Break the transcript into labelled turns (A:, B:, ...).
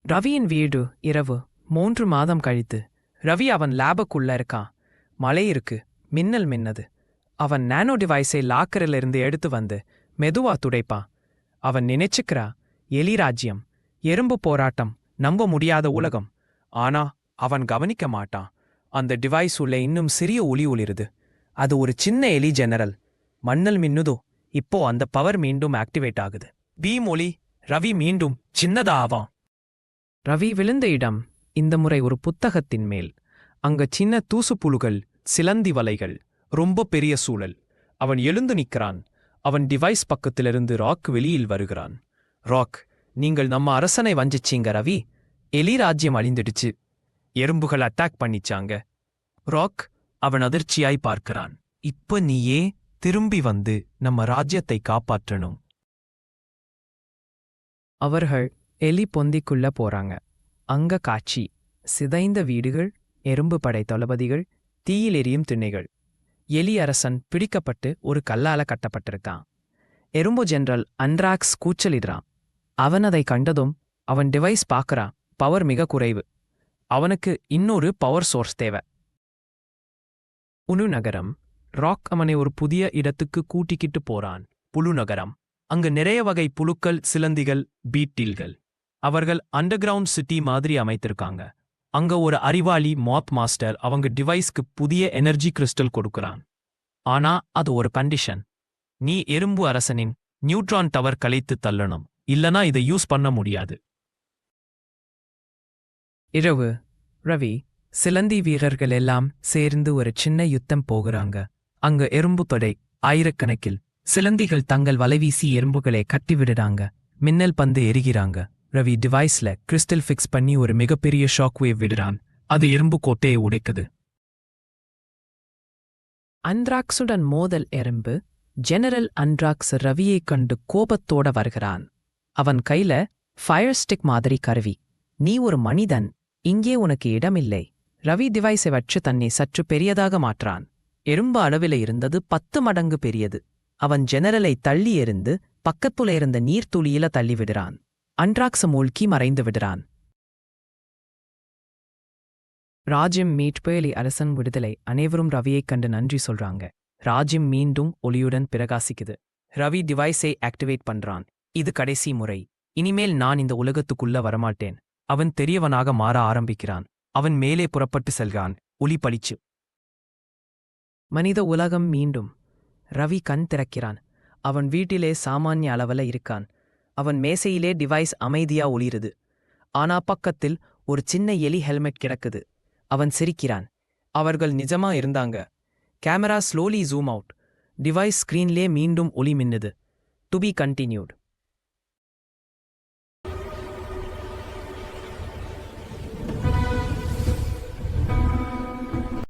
A: ரவியின் வீடு இரவு 3 மாதம் கழித்து. ரவி அவன் லேபுக்குள்ள இருக்கான். மழை இருக்கு, மின்னல் மின்னது. அவன் நானோ டிவைஸை லாக்கரிலிருந்து எடுத்து வந்து மெதுவா துடைப்பான். அவன் நினைச்சுக்கிறா, எலி ராஜ்யம், எறும்பு போராட்டம், நம்ப முடியாத உலகம். ஆனா அவன் கவனிக்க மாட்டான். அந்த டிவைஸ் உள்ள இன்னும் சிறிய ஒளி ஒளிருது. அது ஒரு சின்ன எலி ஜெனரல். மண்ணல் மின்னுதோ, இப்போ அந்த பவர் மீண்டும் ஆக்டிவேட் ஆகுது. பீம் ஒளி. ரவி மீண்டும் சின்னதா ஆவான். ரவி விழுந்த இடம் இந்த முறை ஒரு புத்தகத்தின் மேல். அங்க சின்ன தூசுப்புழுகள், சிலந்தி வலைகள், ரொம்ப பெரிய சூழல். அவன் எழுந்து நிற்கிறான். அவன் டிவைஸ் பக்கத்திலிருந்து ராக் வெளியில் வருகிறான். ராக், நீங்கள் நம்ம அரசனை வஞ்சிச்சீங்க ரவி. எலி ராஜ்யம் அழிந்துடுச்சு. எறும்புகள் அட்டாக் பண்ணிச்சாங்க. ராக், அவன் அதிர்ச்சியாய் பார்க்கிறான். இப்ப நீயே திரும்பி வந்து நம்ம ராஜ்யத்தை காப்பாற்றணும். அவர்கள் எலி பொந்திக்குள்ள போறாங்க. அங்க காட்சி, சிதைந்த வீடுகள், எறும்பு படை தளபதிகள், தீயில் எரியும் திண்ணைகள். எலி அரசன் பிடிக்கப்பட்டு ஒரு கல்லால கட்டப்பட்டிருக்கான். எறும்பு ஜெனரல் அன்ராக்ஸ் கூச்சலிடுறான். அவன் அதை கண்டதும் அவன் டிவைஸ் பார்க்கறான். பவர் மிக குறைவு. அவனுக்கு இன்னொரு பவர் சோர்ஸ் தேவை. புழு நகரம். ராக் அவனை ஒரு புதிய இடத்துக்கு கூட்டிக்கிட்டு போறான். புழு நகரம். அங்கு நிறைய வகை புழுக்கள், சிலந்திகள், பீட்டில்கள். அவர்கள் அண்டர்கிரவுண்ட் சிட்டி மாதிரி அமைத்திருக்காங்க. அங்க ஒரு அறிவாளி மாத் மாஸ்டர் அவங்க டிவைஸ்க்கு புதிய எனர்ஜி கிறிஸ்டல் கொடுக்குறான். ஆனா அது ஒரு கண்டிஷன். நீ எறும்பு அரசனின் நியூட்ரான் டவர் கலைத்து தள்ளணும், இல்லனா இதை யூஸ் பண்ண முடியாது. இரவு. ரவி, சிலந்தி வீரர்கள் எல்லாம் சேர்ந்து ஒரு சின்ன யுத்தம் போகிறாங்க. அங்க எறும்பு படை ஆயிரக்கணக்கில். சிலந்திகள் தங்கள் வலைவீசி எறும்புகளை கட்டிவிடுறாங்க. மின்னல் பந்து எரிகிறாங்க. ரவி டிவைஸ்ல கிறிஸ்டல் ஃபிக்ஸ் பண்ணி ஒரு மிகப்பெரிய ஷாக் வேவ் விடுறான். அது எறும்பு கோட்டையை உடைக்குது. அன்ராக்ஸுடன் மோதல். எறும்பு ஜெனரல் அன்ராக்ஸ் ரவியைக் கண்டு கோபத்தோட வருகிறான். அவன் கையில ஃபயர் ஸ்டிக் மாதிரி கருவி. நீ ஒரு மனிதன், இங்கே உனக்கு இடமில்லை. ரவி டிவைஸை வச்சு தன்னை சற்று பெரியதாக மாற்றான். எறும்பு அளவில இருந்தது 10 மடங்கு பெரியது. அவன் ஜெனரலை தள்ளி எறிந்து பக்கத்துல இருந்த நீர்த்துளியில தள்ளிவிடுறான். அன்ராக்ஸ மூழ்கி மறைந்து விடுறான். ராஜ்யம் மீட்பேலி அரசன் விடுதலை. அனைவரும் ரவியைக் கண்டு நன்றி சொல்றாங்க. ராஜ்யம் மீண்டும் ஒளியுடன் பிரகாசிக்குது. ரவி டிவைஸை ஆக்டிவேட் பண்றான். இது கடைசி முறை. இனிமேல் நான் இந்த உலகத்துக்குள்ள வரமாட்டேன். அவன் தெரியவனாக மாற ஆரம்பிக்கிறான். அவன் மேலே புறப்பட்டு செல்கிறான். ஒளி பளிச்சு. மனித உலகம் மீண்டும். ரவி கண் திறக்கிறான். அவன் வீட்டிலே சாமானிய அளவுல இருக்கான். அவன் மேசையிலே டிவைஸ் அமைதியா ஒளிருது. ஆனா பக்கத்தில் ஒரு சின்ன எலி ஹெல்மெட் கிடக்குது. அவன் சிரிக்கிறான். அவர்கள் நிஜமா இருந்தாங்க. Camera slowly zoom out. Device ஸ்கிரீன்லே மீண்டும் ஒளி மின்னுது. To be continued.